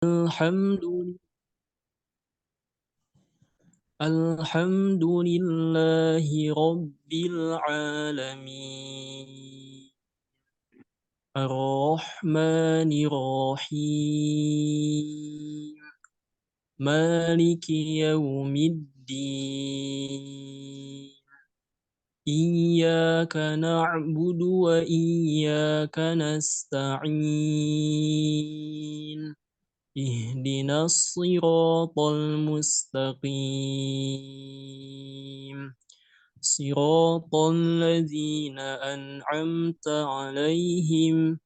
الحمد الحمد لله رب العالمين الرحمن الرحيم مالك يوم الدين إياك نعبد وإياك نستعين اهدنا الصراط المستقيم صراط الذين أنعمت عليهم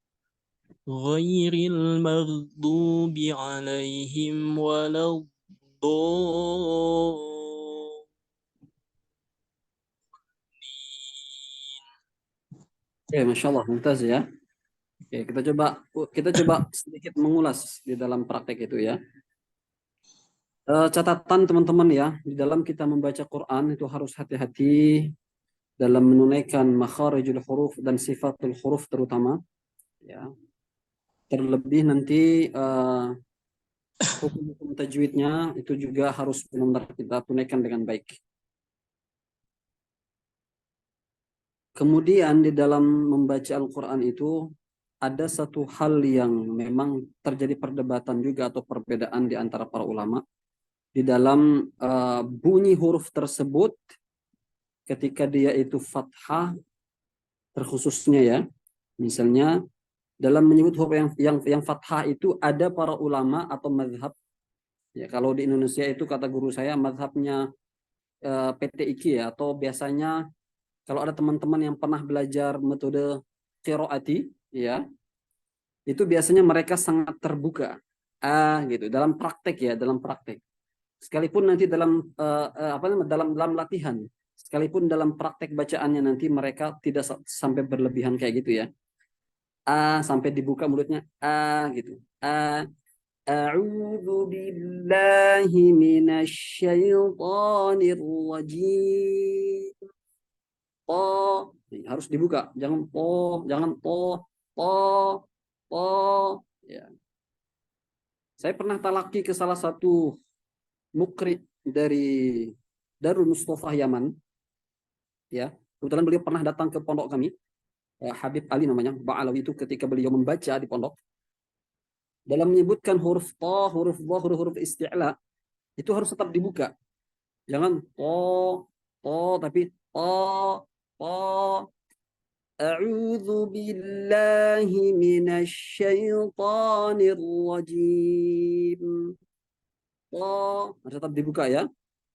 غير المغضوب عليهم ولا الضالين. Oke, Masya Allah, mumtaz ya. Oke, kita coba sedikit mengulas di dalam praktek itu ya. Catatan teman-teman ya, di dalam kita membaca Quran itu harus hati-hati dalam menunaikan makharijul huruf dan sifatul huruf terutama ya. Terlebih nanti hukum-hukum tajwidnya itu juga harus benar-benar kita tunaikan dengan baik. Kemudian di dalam membaca Al-Quran itu ada satu hal yang memang terjadi perdebatan juga atau perbedaan di antara para ulama di dalam bunyi huruf tersebut ketika dia itu fathah terkhususnya ya. Misalnya dalam menyebut huruf yang fathah itu ada para ulama atau mazhab ya, kalau di Indonesia itu kata guru saya mazhabnya PTIQ ya, atau biasanya kalau ada teman-teman yang pernah belajar metode qiraati ya, itu biasanya mereka sangat terbuka gitu dalam praktek ya, dalam praktek. Sekalipun nanti dalam apa namanya, dalam latihan, sekalipun dalam praktek bacaannya nanti mereka tidak sampai berlebihan kayak gitu ya. Sampai dibuka mulutnya gitu. A'udzu billahi minasyaitonir rajim. Harus dibuka, jangan jangan po po ya. Saya pernah talaki ke salah satu mukri dari Darul Mustafa Yaman ya. Kebetulan beliau pernah datang ke pondok kami, Habib Ali namanya, Ba'alawi, itu ketika beliau membaca di pondok dalam menyebutkan huruf ta, huruf dha, huruf-huruf isti'la itu harus tetap dibuka. Jangan tapi to. A'udzu billahi minasyaitonir rajim. Harus tetap dibuka ya.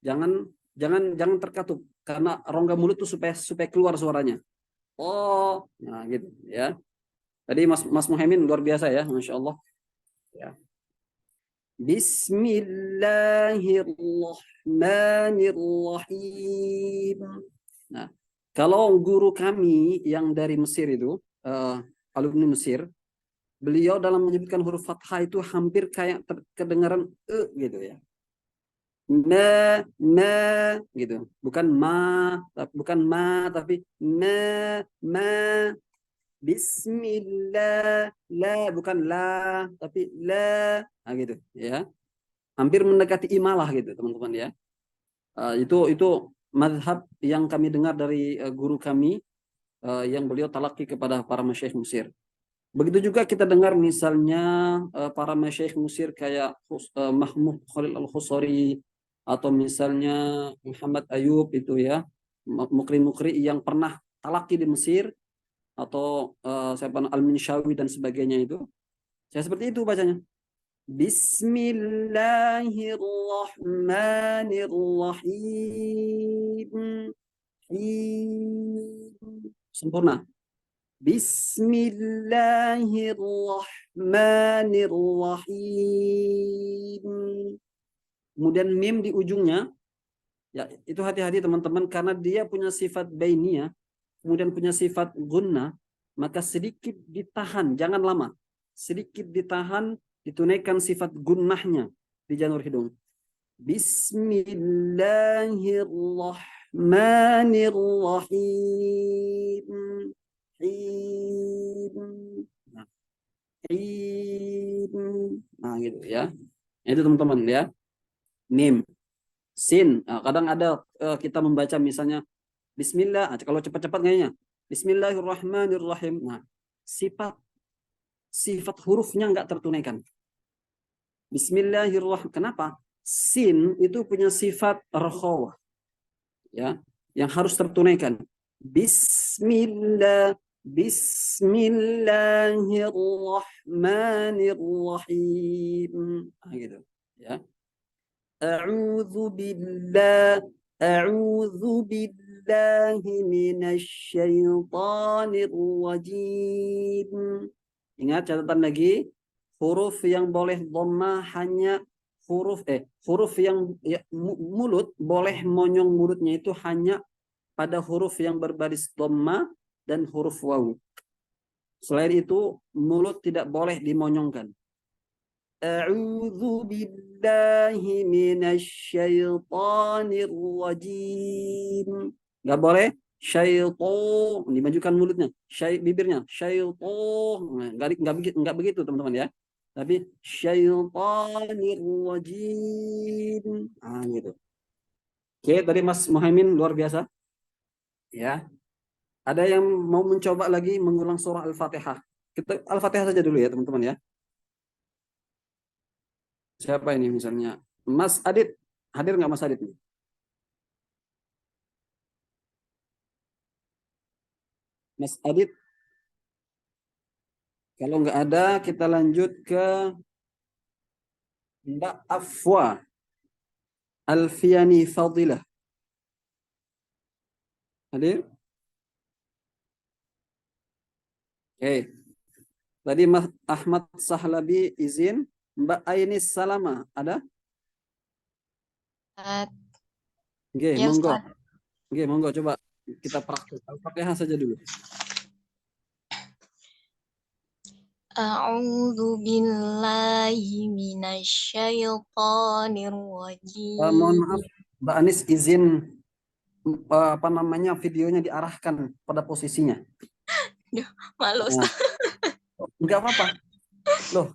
Jangan jangan terkatup karena rongga mulut tuh supaya keluar suaranya. Nah gitu ya. Tadi Mas Muhaimin luar biasa ya, Masya Allah. Ya. Bismillahirrahmanirrahim. Nah, kalau guru kami yang dari Mesir itu, alumni Mesir, beliau dalam menyebutkan huruf fathah itu hampir kayak kedengaran gitu ya. Ma gitu. Bukan ma tapi ma. Bismillah, la bukan la tapi la, gitu ya. Hampir mendekati imalah gitu teman-teman ya. Itu mazhab yang kami dengar dari guru kami yang beliau talaki kepada para masyayikh Mesir. Begitu juga kita dengar misalnya para masyayikh Mesir kayak Mahmud Khalil Al-Khusari atau misalnya Muhammad Ayub itu ya, mukri-mukri yang pernah talaki di Mesir, atau siapa Al-Minshawi dan sebagainya itu. Saya seperti itu bacanya. Bismillahirrahmanirrahim. Sempurna. Bismillahirrahmanirrahim. Kemudian mim di ujungnya, ya itu hati-hati teman-teman karena dia punya sifat bainiyah, kemudian punya sifat gunnah, maka sedikit ditahan, jangan lama. Sedikit ditahan, ditunaikan sifat gunnahnya di janur hidung. Bismillahirrahmanirrahim. Nah, Nah, gitu ya. Itu teman-teman ya. Mim, sin. Nah, kadang ada kita membaca misalnya Bismillah. Nah, kalau cepat-cepat kayaknya Bismillahirrahmanirrahim. Nah, sifat sifat hurufnya nggak tertunaikan. Bismillahirrahmanirrahim. Kenapa? Sin itu punya sifat rakhawah, ya, yang harus tertunaikan. Bismillah, Bismillahirrahmanirrahim. Nah, gitu, ya. A'udzu billah, a'udzu billahi minasyaitonir rajim. Ingat catatan lagi, huruf yang boleh dhamma hanya huruf yang ya, mulut boleh monyong mulutnya itu hanya pada huruf yang berbaris dhamma dan huruf wawu. Selain itu mulut tidak boleh dimonyongkan. A'udzu billahi minasyaitonir rajim. Enggak boleh syaiton, dimajukan mulutnya, bibirnya, syaiton. Enggak begitu teman-teman ya. Tapi syaitonir rajim. Ah gitu. Oke, tadi Mas Muhaimin luar biasa. Ya. Ada yang mau mencoba lagi mengulang surah Al-Fatihah? Kita Al-Fatihah saja dulu ya, teman-teman ya. Siapa ini misalnya? Mas Adit. Hadir nggak Mas Adit? Mas Adit. Kalau nggak ada, kita lanjut ke Mbak Afwa Alfiani Fadilah. Hadir? Oke. Tadi Mas Ahmad Sahlabi izin. Mbak Ainis Salama, ada? Oke, Ya, monggo. Ustaz. Oke, monggo coba kita praktek. Al-Fatihah saja dulu. A'udzu billahi minasyaitonir Mohon rajim. maaf, Mbak Anis izin apa namanya videonya diarahkan pada posisinya. Duh, malu Nah, Ustaz. enggak apa-apa. Loh,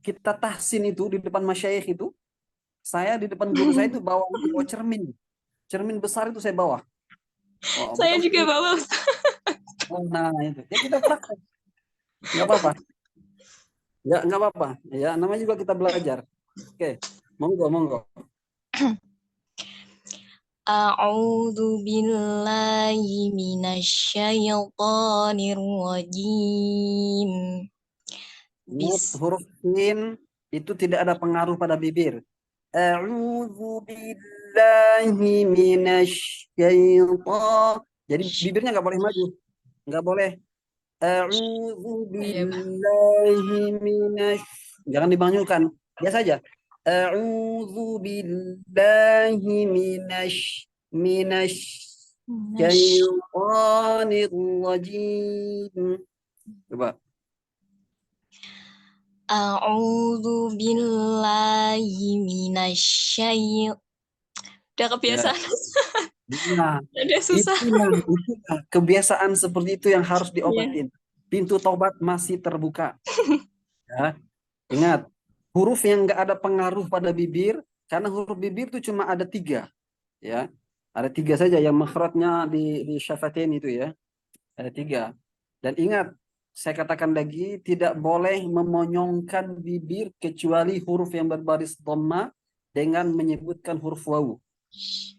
kita tahsin itu di depan masyayikh itu, saya di depan guru saya itu bawa cermin. Cermin besar itu saya bawa. Oh, Saya betul. juga bawa Ustaz. Oh, nah itu. Ya kita praktek. Enggak apa-apa. Ya, enggak apa-apa. Ya, namanya juga kita belajar. Oke. Monggo, monggo. A'udzu billahi minasyaitonir rajim. Ingat, huruf sin itu tidak ada pengaruh pada bibir. A'udzu billahi minasyaiton. Jadi bibirnya nggak boleh maju. Nggak boleh. A'udzu billahi minasy. Jangan dibanyulkan. Biasa aja. A'udzu billahi minasy syaitonir rajim. Coba. A'udzu billahi minasyaitonir. Udah kebiasaan. Nah, Udah susah. itulah kebiasaan seperti itu yang harus diobatin. Pintu tobat masih terbuka. Ya. Ingat, huruf yang nggak ada pengaruh pada bibir, karena huruf bibir itu cuma ada 3. Ya. Ada 3 saja yang makhrajnya di syafatain itu ya. Ada 3. Dan ingat, saya katakan lagi, tidak boleh memonyongkan bibir kecuali huruf yang berbaris dhamma dengan menyebutkan huruf wawu.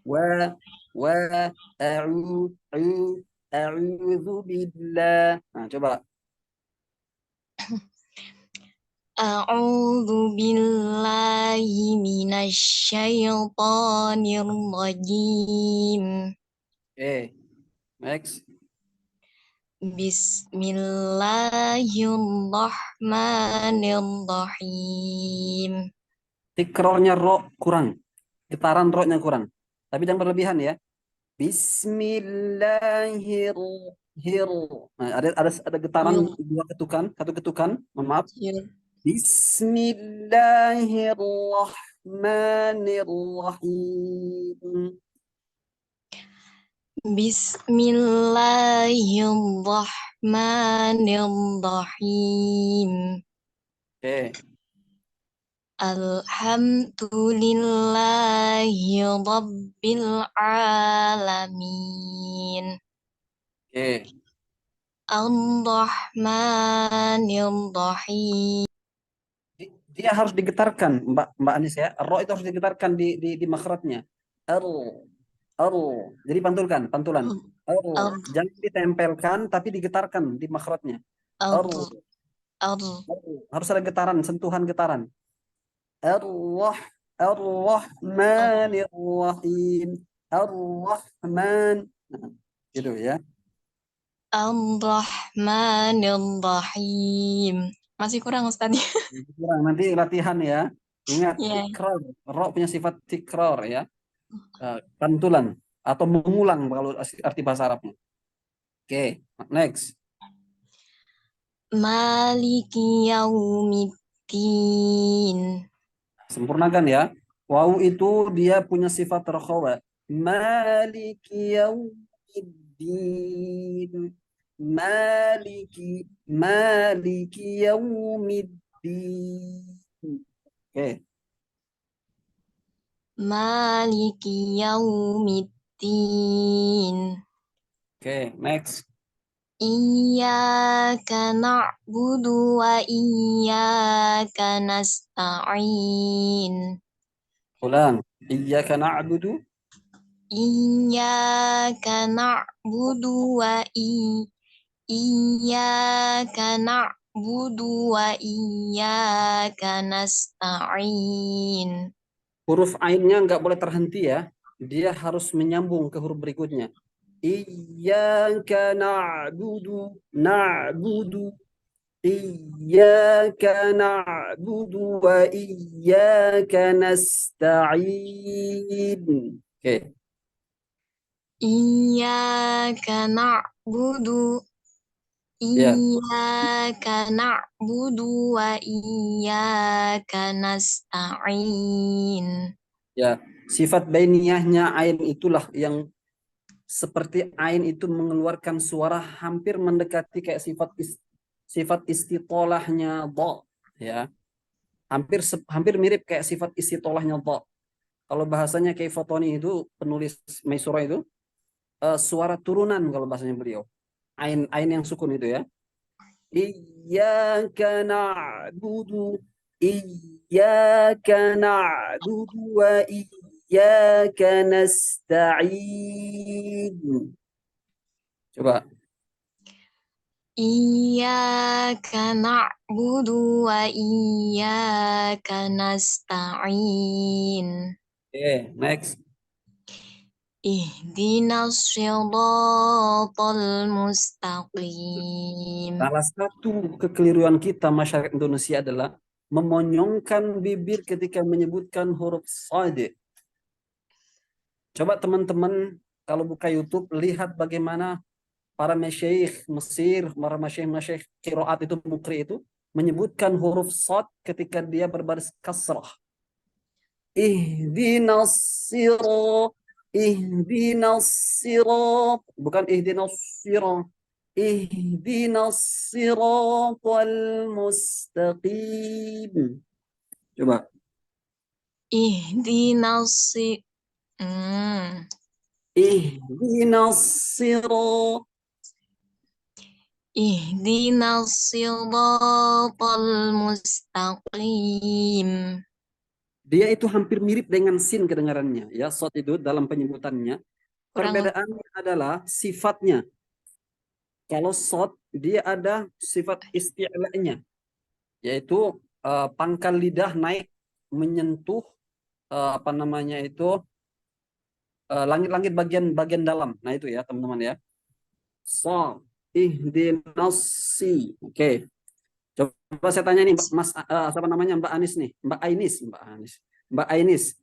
Wa a'udzu billah. Nah, coba. A'udzu billahi minasyaitonir rajim. Next. Bismillahirrahmanirrahim. Tikrornya ro kurang. Getaran ro-nya kurang. Tapi jangan berlebihan ya. Bismillahirrahmanirrahim. Nah, ada getaran 2 ketukan, 1 ketukan. Maaf. Bismillahirrahmanirrahim. Bismillahirrahmanirrahim. Oke. Alhamdulillahi Rabbil Alamin. Oke. Ar-Rahmanir Rahim. Dia harus digetarkan, Mbak Anis ya. Ro itu harus digetarkan di makhrajnya. Ar, ar. Jadi pantulan. Ar. Ar, Jangan ditempelkan tapi digetarkan di makhrajnya. ar, Ar, ar, ar. Harus ada getaran, sentuhan getaran. Ar-Rah, Ar-Rahmanir Rahim. Ar-Rahman. Nah, gitu ya. Ar-Rahmanir Rahim. Masih kurang Ustaz. Kurang, nanti latihan ya. Ingat, Ya. tikrar. Ro punya sifat tikrar ya. Pantulan atau mengulang kalau arti bahasa Arabnya. Oke, next. Maliki Yaumiddin. Sempurnakan ya. Wawu itu dia punya sifat rakhawa. Maliki yaumiddin. Maliki yaumiddin. Oke, Maliki Yaumiddin. oke, next. Iyyaka na'budu wa iyyaka nasta'in. Ulang. Iyyaka na'budu. Iyyaka na'budu wa iyyaka na'budu wa iyyaka nasta'in. Huruf ainnya nggak boleh terhenti ya. Dia harus menyambung ke huruf berikutnya. Iyyaka na'budu. Iyyaka na'budu wa iyyaka nasta'in. Oke, Iyyaka na'budu ya. Iyyaka na'budu wa iyyaka nasta'in. Ya, sifat bainiyahnya ain itulah yang seperti ain itu mengeluarkan suara hampir mendekati kayak sifat istitolahnya dha, ya. Hampir mirip kayak sifat istitolahnya dha. Kalau bahasanya kayak Fotoni itu penulis Maisura itu suara turunan kalau bahasanya beliau. Ain yang sukun itu ya. Iyyaka na'budu Iyyaka na'budu wa iyyaka nasta'in. Coba. Iyyaka na'budu wa iyyaka nasta'in. Oke, next. Ihdinas siratal mustaqim. Salah satu kekeliruan kita masyarakat Indonesia adalah memonyongkan bibir ketika menyebutkan huruf shad. Coba teman-teman kalau buka YouTube lihat bagaimana para masyayikh Mesir, para masyayikh qiraat itu mukri itu menyebutkan huruf shad ketika dia berbaris kasrah. Ihdinas sirat, ihdinas sirat, bukan ihdinas sirat. Ihdinas siratal mustaqim. Coba. Ihdinas si- hmm. Ihdinas sirat. Ihdinas siratal mustaqim. Dia itu hampir mirip dengan sin kedengarannya. Ya, shad itu dalam penyebutannya. Kurang Perbedaannya adalah sifatnya. Kalau shad dia ada sifat isti'la'nya, yaitu pangkal lidah naik menyentuh apa namanya itu langit-langit bagian dalam. Nah itu ya teman-teman ya. Shad ihdinasi. Oke. Coba saya tanya nih Mas siapa namanya Mbak Anis nih. Mbak Ainis. Mbak Ainis.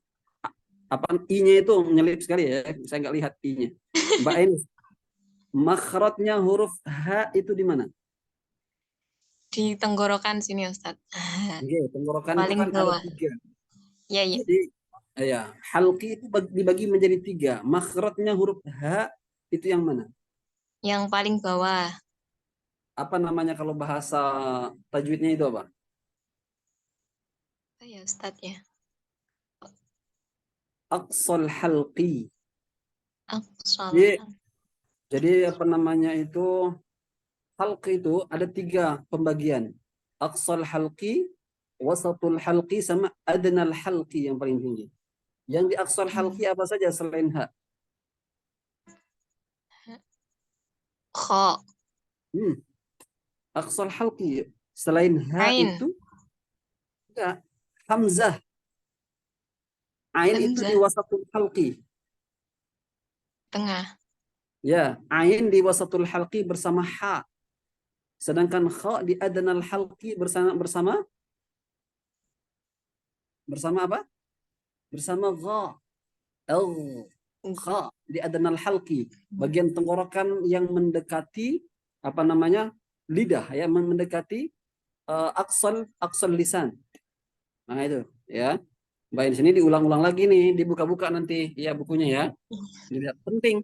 Apa i-nya itu nyelip sekali ya. Saya nggak lihat i-nya. Mbak Ainis. Makhrajnya huruf H itu di mana? di tenggorokan sini Ustaz. Oke, tenggorokan itu Paling kan ada bawah. 3. Ya, ya. Jadi ya, halqi itu dibagi menjadi 3. Makhrajnya huruf H itu yang mana? Yang paling bawah. Apa namanya kalau bahasa tajwidnya itu apa? Apa ya Ustadz ya? Aqsal halqi. Aqsal Jadi apa namanya itu, halqi itu ada 3 pembagian. Aqsal halqi, wasatul halqi, sama adnal halqi yang paling tinggi. Yang di aqsal halqi apa saja selain ha? Kha. Aqsal halqi selain ha Ain. itu enggak, hamzah. Ain itu di Hamzah. wasatul halqi. Tengah. Ya, ain di wasatul halqi bersama ha. Sedangkan kha di adnal halqi bersama apa? Bersama gha. Kha di adnal halqi, bagian tenggorokan yang mendekati apa namanya? Lidah, ya, mendekati aqsal lisan. Nah itu, ya. Baik, di sini diulang-ulang lagi nih, dibuka-buka nanti ya bukunya ya. Dilihat, penting.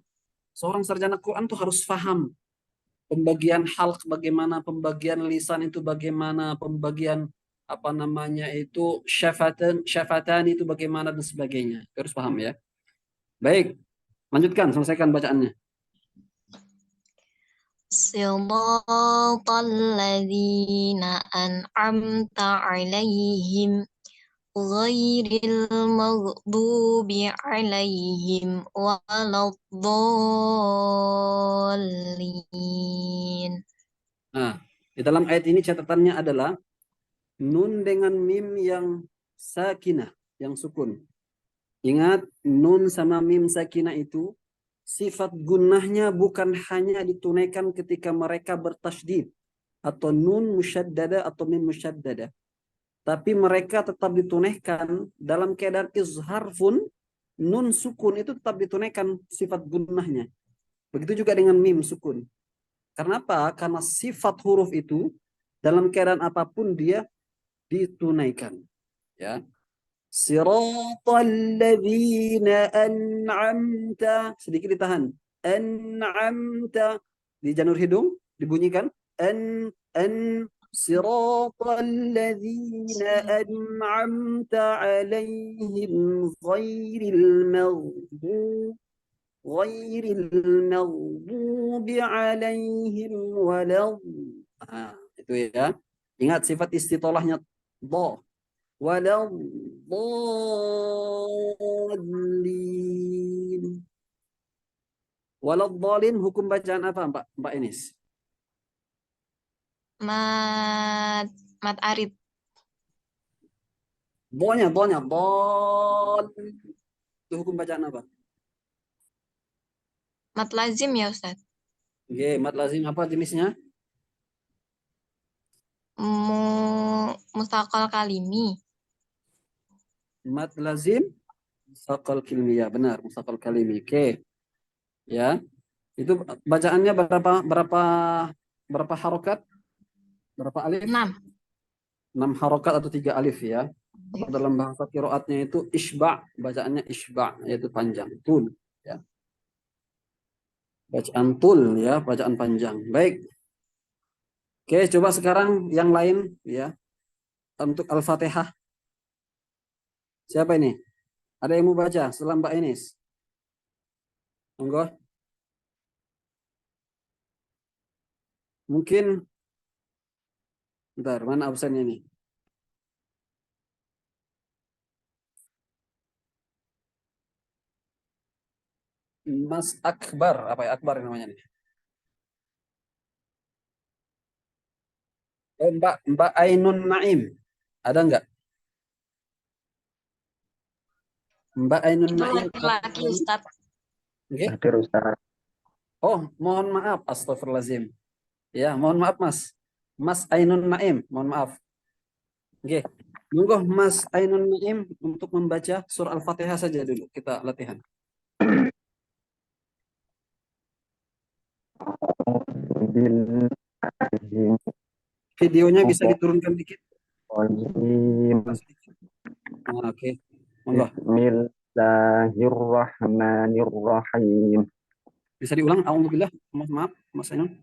Seorang sarjana Quran tuh harus paham pembagian halq bagaimana, pembagian lisan itu bagaimana, pembagian apa namanya itu syafatan itu bagaimana dan sebagainya. Harus paham ya. Baik, lanjutkan, selesaikan bacaannya. Siratal ladzina an'amta 'alaihim ghairil maghdubi 'alaihim waladdallin. Nah, di dalam ayat ini catatannya adalah nun dengan mim yang sakinah, yang sukun. Ingat, nun sama mim sakinah itu sifat gunnahnya bukan hanya ditunaikan ketika mereka bertasydid atau nun musyaddada atau mim musyaddada, tapi mereka tetap ditunaikan dalam keadaan izhar pun. Nun sukun itu tetap ditunaikan sifat gunnahnya. Begitu juga dengan mim sukun. Karena apa? Karena sifat huruf itu dalam keadaan apapun dia ditunaikan. Ya. Siratal ladzina an'amta. Sedikit ditahan. An'amta. Di janur hidung dibunyikan. Siratal ladzina an'amta alaihim ghairil maghdubi alaihim walad. Itu ya. Ingat sifat istitolahnya dha. Waladdallin. Waladdallin hukum bacaan apa Mbak Enis? Mat arid. Dal. Itu hukum bacaan apa? Mat lazim ya Ustadz. Oke, mat lazim apa jenisnya? Mustaqal kalimi. Mat lazim mustaqal kalimi, ya benar, mustaqal kalimi. Oke. Ya. Itu bacaannya berapa harokat? Berapa alif? 6. 6 harokat atau 3 alif ya. Kalau dalam bahasa qiraatnya itu isba', bacaannya isba', yaitu panjang, tul ya. Bacaan tul ya, bacaan panjang. Baik. Oke, coba sekarang yang lain ya. Untuk Al-Fatihah. Siapa ini? Ada yang mau baca setelah Mbak Enis? Monggo. Mungkin bentar, mana absennya nih? Mas Akbar, apa ya Akbar namanya nih? Oh, Mbak Ainun Naim. Ada nggak? Mbak Ainun Itu Naim. laki-laki Ustadz. Oke. Hadir Ustaz. Oh, mohon maaf, astagfirullahaladzim. Ya, mohon maaf Mas. Mas Ainun Naim, mohon maaf. Oke. Monggo Mas Ainun Naim untuk membaca surah Al-Fatihah saja dulu. Kita latihan. Videonya bisa diturunkan dikit. Oke. Monggo. Bismillahirrahmanirrahim. Bisa diulang? Alhamdulillah. Mohon maaf, Mas Ainun.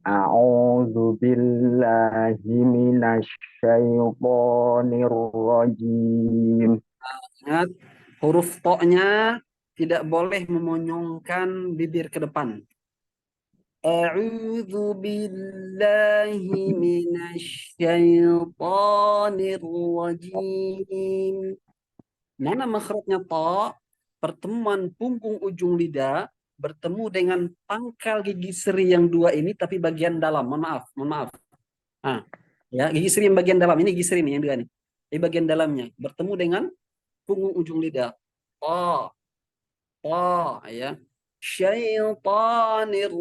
A'udzu billahi minasyaitonir rajim. Ingat, huruf to-nya tidak boleh memonyongkan bibir ke depan. A'udzu billahi minasyaitonir rajim. Mana makhrajnya to? Pertemuan punggung ujung lidah bertemu dengan pangkal gigi seri yang dua ini, tapi bagian dalam. Mohon maaf. Ah, ya, gigi seri yang bagian dalam ini, gigi seri ini yang dua nih. Di bagian dalamnya bertemu dengan punggung ujung lidah. To, ya. Syaitanir.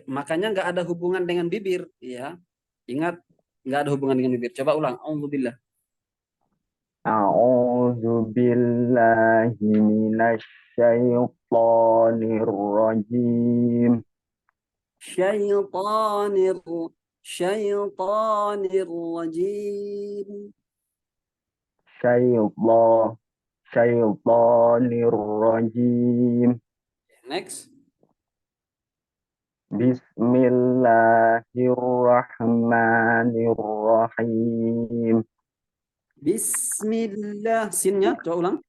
Makanya nggak ada hubungan dengan bibir, ya. Ingat, nggak ada hubungan dengan bibir. Coba ulang. Alhamdulillah. A'udzu billahi minasyaitonir rajim. Syaitanir syaitanir rajim. Syaitonir rajim. Next. Bismillahirrahmanirrahim. Bismillah. Sinnya, coba ulang.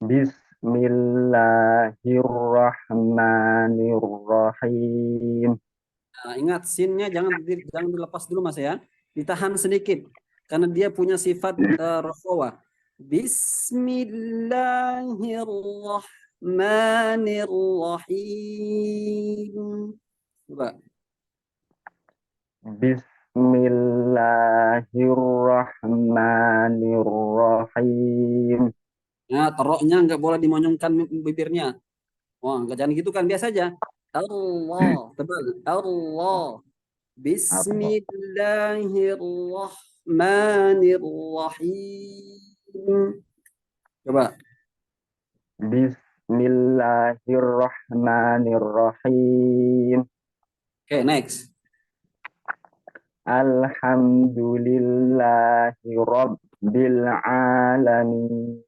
Bismillahirrahmanirrahim. Nah, ingat sinnya jangan dilepas dulu Mas ya. Ditahan sedikit karena dia punya sifat rakhawah. Bismillahirrahmanirrahim. Coba. Bismillahirrahmanirrahim. Nah, teroknya nggak boleh dimonyongkan bibirnya. Wah, nggak, jangan gitu kan, biasa aja. Allah, tebal. Allah. Bismillahirrahmanirrahim. Coba. Bismillahirrahmanirrahim. Oke, next. Alhamdulillahi rabbil alamin.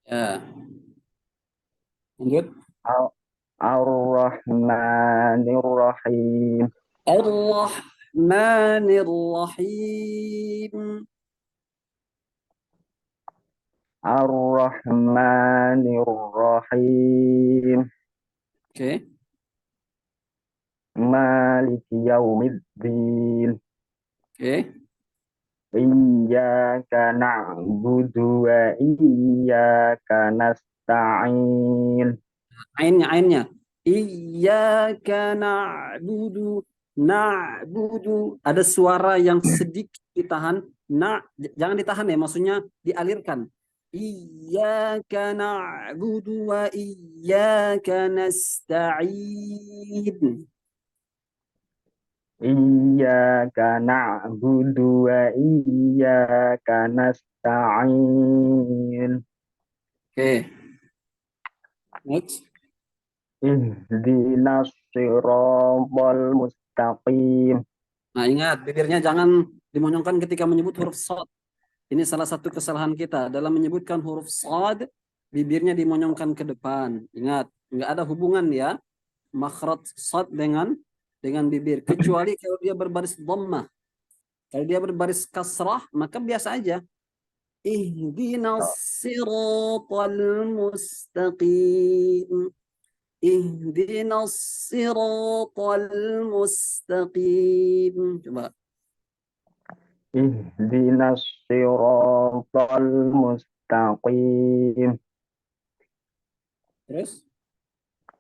Ya. Lanjut. Ar-Rahmanir-Rahim. Ar-Rahmanir-Rahim. Ar-Rahmanir-Rahim. Oke. Maliki yaumiddin. Oke. Iyyaka na'budu wa iyyaka nasta'in. Ainnya. Iyyaka na'budu. Na'budu. Ada suara yang sedikit ditahan. Jangan ditahan ya, maksudnya dialirkan. Iyyaka na'budu wa iyyaka nasta'in. Iyyaka na'budu wa iyyaka nasta'in. Oke. Next. Ihdinas siratal mustaqim. Nah, ingat bibirnya jangan dimonyongkan ketika menyebut huruf shad. Ini salah satu kesalahan kita dalam menyebutkan huruf shad, bibirnya dimonyongkan ke depan. Ingat, nggak ada hubungan ya makhraj shad dengan bibir, kecuali kalau dia berbaris dhammah. Kalau dia berbaris kasrah, maka biasa aja. Ihdinas siratal mustaqim. Ihdinas siratal mustaqim. Coba. Ihdinas siratal mustaqim. Terus?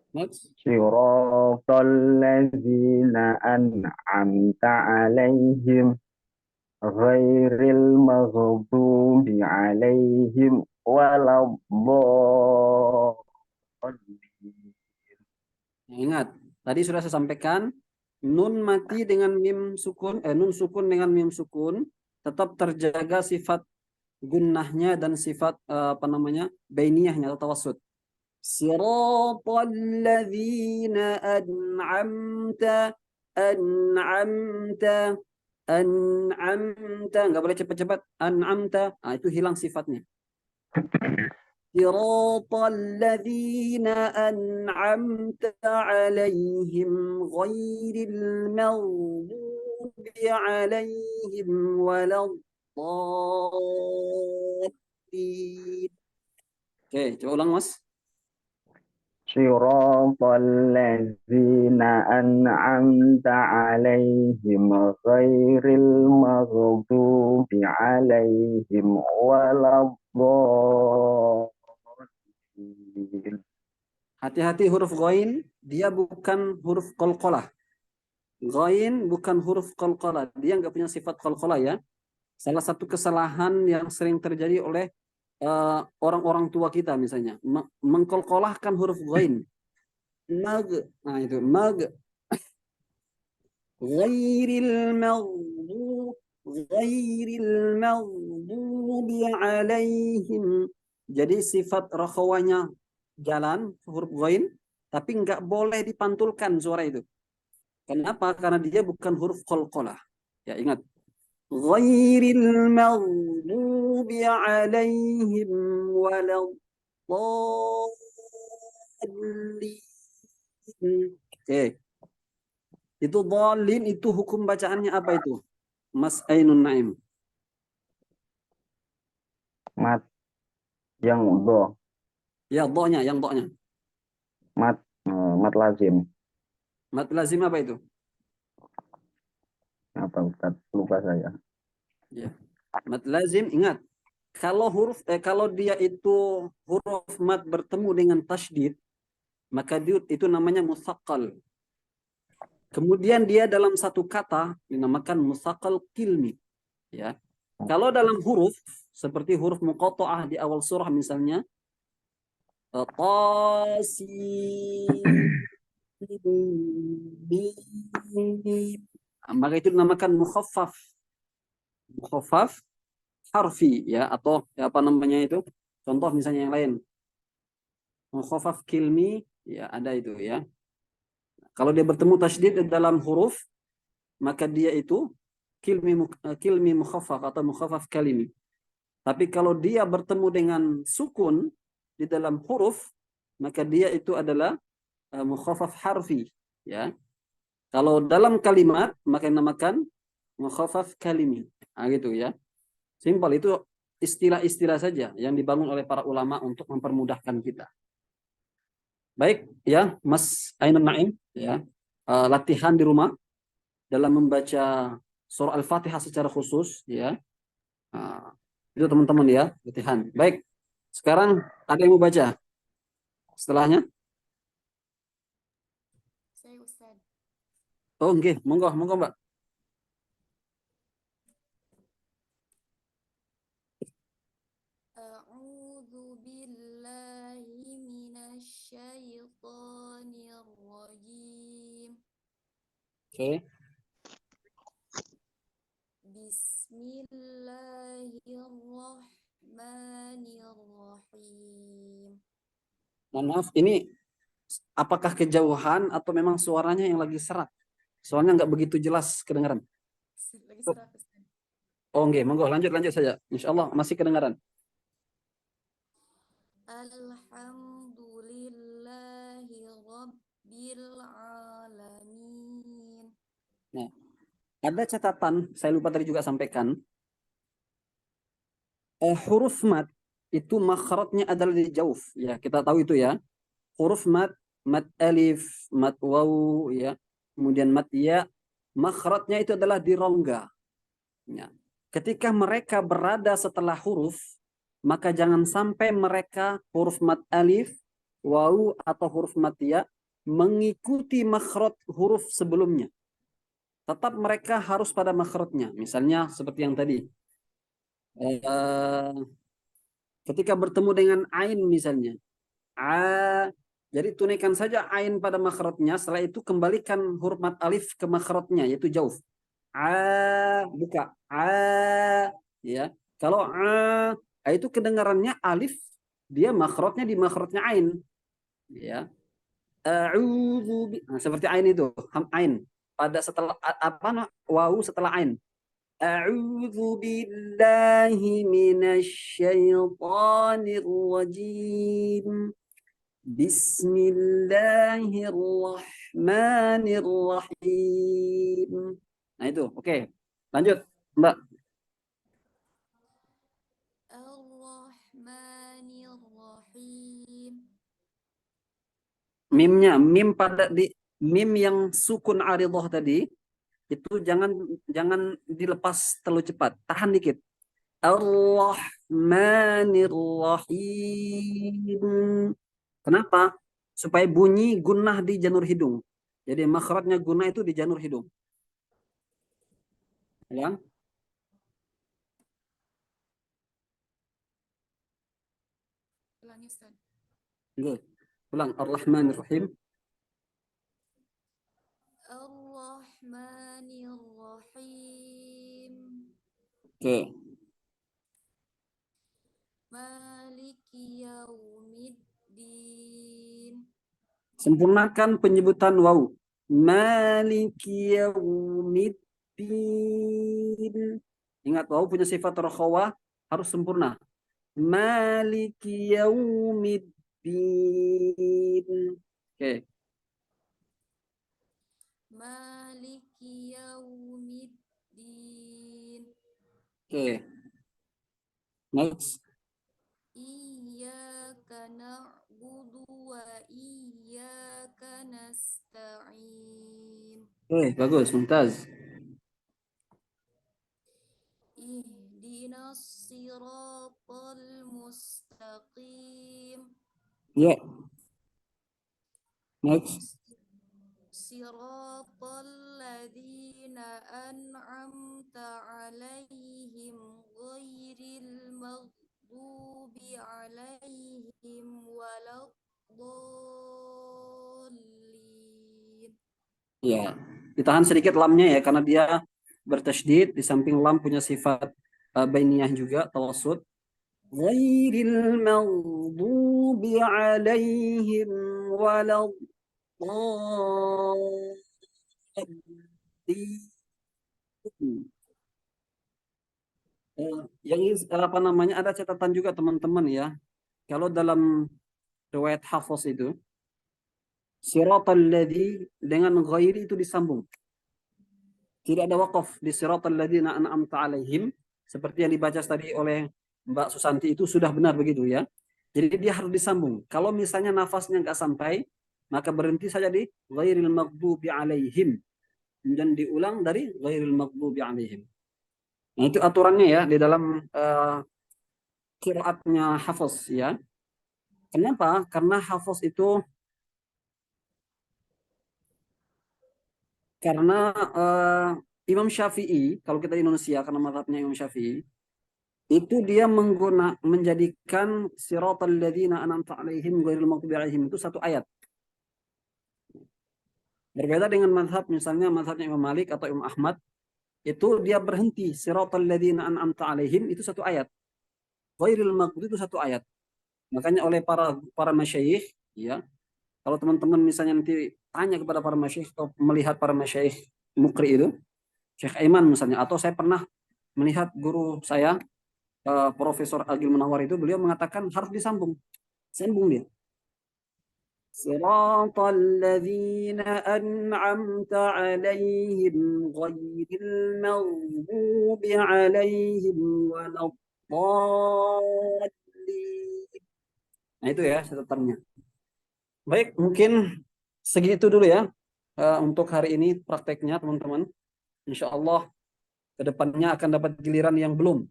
Next. Siratal ladzina an'amta 'alaihim ghairil maghdubi 'alaihim waladdallin. Ingat, tadi sudah saya sampaikan, nun mati dengan mim sukun, nun sukun dengan mim sukun tetap terjaga sifat gunnahnya dan sifat bainiyahnya atau tawassut. Siratal ladzina an'amta nggak boleh cepat-cepat. An'amta, itu hilang sifatnya. صراط الذين أنعمت عليهم غير المغضوب عليهم ولا الضالين. Oke, coba ulang Mas. صراط الذين أنعمت عليهم غير المغضوب عليهم ولا الضالين. Hati-hati huruf ghain, dia bukan huruf qalqalah. Ghain bukan huruf qalqalah, dia nggak punya sifat qalqalah ya. Salah satu kesalahan yang sering terjadi oleh orang-orang tua kita misalnya, mengkolkolahkan huruf ghain. Mag, nah itu mag. Ghairil maghdub, ghairil maghdubi alaihim. Jadi sifat rakhawanya jalan huruf ghain, tapi nggak boleh dipantulkan suara itu. Kenapa? Karena dia bukan huruf qalqalah. Ya ingat. Ghairil maghdubi alaihim waladdallin. Oke. Itu dhalin itu hukum bacaannya apa itu? Mas Ainun Naim. Mat yang do, Ya, do-nya, yang do-nya. mat lazim. Mat lazim apa itu? Apa Ustaz? Lupa saya. Ya. Mat lazim ingat. Kalau dia itu huruf mat bertemu dengan tasydid, maka dia itu namanya musaqqal. Kemudian dia dalam satu kata dinamakan musaqqal kilmi. Ya. Kalau dalam huruf seperti huruf muqatta'ah di awal surah misalnya maka itu dinamakan mukhaffaf harfi ya, atau ya, apa namanya itu, contoh misalnya yang lain mukhaffaf kilmi ya, ada itu ya. Kalau dia bertemu tasydid dalam huruf maka dia itu kilmi mukhaffaf atau mukhaffaf kalimi. Tapi kalau dia bertemu dengan sukun di dalam huruf maka dia itu adalah mukhaffaf harfi ya. Kalau dalam kalimat maka dinamakan mukhaffaf kalimi. Nah, gitu ya. Simpel, itu istilah-istilah saja yang dibangun oleh para ulama untuk mempermudahkan kita. Baik ya, Mas Ainun Naim ya. Latihan di rumah dalam membaca surah Al-Fatihah secara khusus ya. Itu teman-teman ya, latihan. Baik. Sekarang ada yang mau baca setelahnya? Saya Ustaz. Oh, nggih, monggo, monggo, Mbak. A'udzu billahi minasyaitonir rajim. Oke. Bismillahirrahmanirrahim. Mohon maaf, ini apakah kejauhan atau memang suaranya yang lagi serak? Soalnya nggak begitu jelas kedengaran. Lagi serap Ustaz. Oh, nggih, monggo lanjut saja. Insya Allah masih kedengaran. Alhamdulillahi rabbil alamin. Nah, ada catatan, saya lupa tadi juga sampaikan. Huruf mat itu makhrajnya adalah di jauf. Ya, kita tahu itu ya. Huruf mat, mat alif, mat waw, ya. Kemudian mat ya, makhrajnya itu adalah di rongga. Ya. Ketika mereka berada setelah huruf, maka jangan sampai mereka huruf mat alif, waw atau huruf mat ya mengikuti makhraj huruf sebelumnya. Tetap mereka harus pada makhrajnya. Misalnya seperti yang tadi. Ketika bertemu dengan ain misalnya. Jadi tunaikan saja ain pada makhrajnya. Setelah itu kembalikan huruf mat alif ke makhrajnya, yaitu jauf. Buka. Ya. Kalau itu kedengarannya alif, dia makhrajnya di makhrajnya ain. Ya. Nah, seperti ain itu, ain pada setelah apa wawu setelah ain. A'udzu billahi minasyaitonir rajim. Bismillahirrahmanirrahim. Nah itu, oke. Lanjut, Mbak. Ar-Rahmanir-Rahim. Mimnya, mim yang sukun aridhah tadi itu jangan dilepas terlalu cepat. Tahan dikit. Ar-Rahmanir-Rahim. Kenapa? Supaya bunyi gunnah di janur hidung. Jadi makhrajnya gunnah itu di janur hidung. Ya. Ulangi, Ustaz. Good. Ulang. Ar-Rahmanir-Rahim. Ar-Rahmanir-Rahim. Oke. Maliki yaumiddin. Sempurnakan penyebutan waw. Maliki yaumiddin. Ingat waw punya sifat rokhawah harus sempurna. Maliki yaumiddin. Oke. Maliki yaumiddin. Oke. Next. Iyyaka na'budu wa iyyaka nasta'in. Oke, bagus, mumtaz. Ihdinas siratal mustaqim. Ya. Next. Siratal ladzina an'amta 'alaihim ghairil maghdubi 'alaihim waladdallin. Ya. Ditahan sedikit lamnya ya karena dia bertasydid, di samping lam punya sifat bainiyah juga tawassut. Ghairil maghdubi 'alaihim waladdallin. Yang ini apa namanya ada catatan juga teman-teman ya. Kalau dalam riwayat Hafs itu siratal ladzi dengan ghairi itu disambung. Tidak ada waqaf di siratal ladzina an'amta 'alaihim seperti yang dibaca tadi oleh Mbak Susanti itu sudah benar begitu ya. Jadi dia harus disambung. Kalau misalnya nafasnya nggak sampai, maka berhenti saja di ghairil maghdubi 'alaihim. Dan diulang dari ghairil maghdubi 'alaihim. Nah, itu aturannya ya di dalam qiraatnya Hafs ya. Kenapa? Karena Hafs itu karena Imam Syafi'i, kalau kita di Indonesia karena mazhabnya Imam Syafi'i, itu dia menjadikan siratal ladzina an'amta 'alaihim ghairil maghdubi 'alaihim itu satu ayat. Berbeda dengan mazhab misalnya mazhabnya Imam Malik atau Imam Ahmad, itu dia berhenti siratal ladzina an'amta 'alaihim itu satu ayat. Ghairil maghdubi itu satu ayat. Makanya oleh para masyayikh ya, kalau teman-teman misalnya nanti tanya kepada para masyayikh atau melihat para masyayikh mukri itu, Syekh Aiman misalnya, atau saya pernah melihat guru saya Profesor Agil Munawar itu, beliau mengatakan harus disambung. Sambung dia. Siratal ladzina an'amta 'alaihim ghairil maghdubi 'alaihim waladdallin. Nah itu ya catatannya. Baik, mungkin segitu dulu ya untuk hari ini prakteknya teman-teman. Insya Allah kedepannya akan dapat giliran yang belum.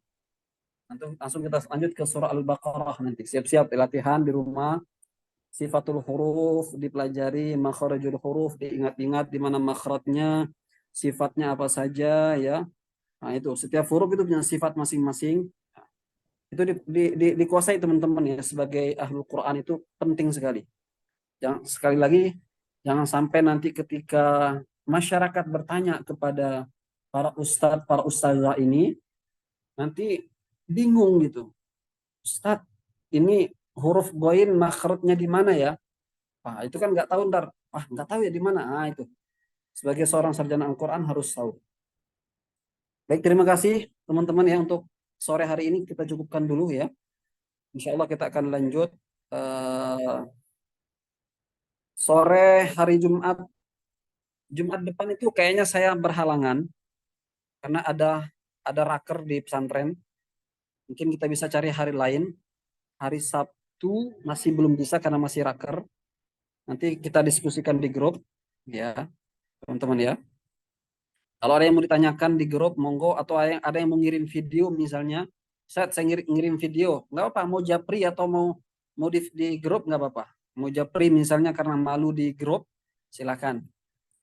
Nanti langsung kita lanjut ke surah Al-Baqarah nanti. Siap-siap latihan di rumah. Sifatul huruf dipelajari, makharijul huruf diingat-ingat di mana makhrajnya, sifatnya apa saja ya. Nah itu setiap huruf itu punya sifat masing-masing. Itu dikuasai teman-teman ya, sebagai ahlul Quran itu penting sekali. Sekali lagi jangan sampai nanti ketika masyarakat bertanya kepada para ustadzah ini nanti bingung gitu. Ustadz, ini huruf ghain makhrajnya di mana ya? Nah, itu kan nggak tahu ntar. Nggak tahu ya di mana. Nah, itu. Sebagai seorang sarjana Al-Quran harus tahu. Baik, terima kasih teman-teman ya, untuk sore hari ini kita cukupkan dulu ya. Insya Allah kita akan lanjut sore hari Jumat. Jumat depan itu kayaknya saya berhalangan karena ada raker di pesantren. Mungkin kita bisa cari hari lain. Hari Sabtu masih belum bisa karena masih raker. Nanti kita diskusikan di grup ya, teman-teman ya. Kalau ada yang mau ditanyakan di grup, monggo, atau ada yang mau ngirim video misalnya, saya ngirim video, nggak apa-apa, mau japri atau mau di grup nggak apa-apa. Mau japri misalnya karena malu di grup, silakan.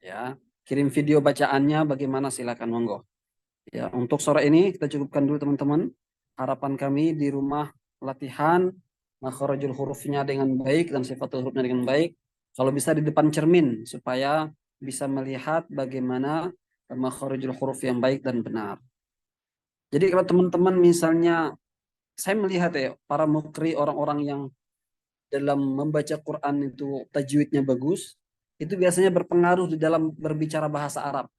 Ya, kirim video bacaannya bagaimana, silakan, monggo. Ya, untuk sore ini kita cukupkan dulu teman-teman. Harapan kami di rumah latihan makhrajul hurufnya dengan baik dan sifatul hurufnya dengan baik. Kalau bisa di depan cermin supaya bisa melihat bagaimana makhrajul huruf yang baik dan benar. Jadi kalau teman-teman misalnya, saya melihat ya para mukri, orang-orang yang dalam membaca Quran itu tajwidnya bagus, itu biasanya berpengaruh di dalam berbicara bahasa Arab.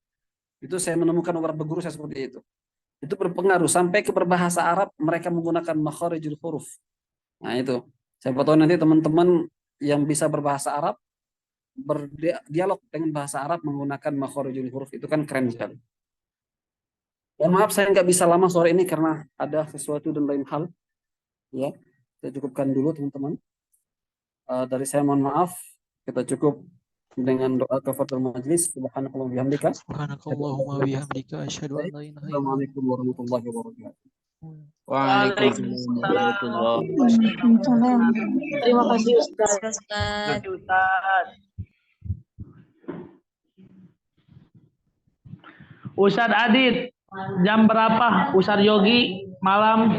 Itu saya menemukan beberapa guru saya seperti itu. Itu berpengaruh sampai ke berbahasa Arab, mereka menggunakan makharijul huruf. Nah itu, saya tahu nanti teman-teman yang bisa berbahasa Arab berdialog dengan bahasa Arab menggunakan makharijul huruf, itu kan keren sekali. Mohon maaf saya nggak bisa lama sore ini karena ada sesuatu dan lain hal. Ya, saya cukupkan dulu teman-teman. Dari saya mohon maaf. Kita cukup dengan doa kafaratul majlis. Subhanallah bihamdika. Subhanakallahumma bihamdika asyhadu an la ilaha illa anta. Assalamualaikum warahmatullahi wabarakatuh. Waalaikumsalam warahmatullahi Waalaikumsalam. Terima kasih Ustaz. Ustaz. Ustadz Adit, jam berapa? Ustadz Yogi, malam.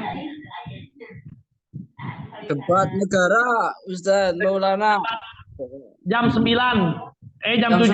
Tempat negara Ustaz Maulana. Jam 9. Jam Jam 7.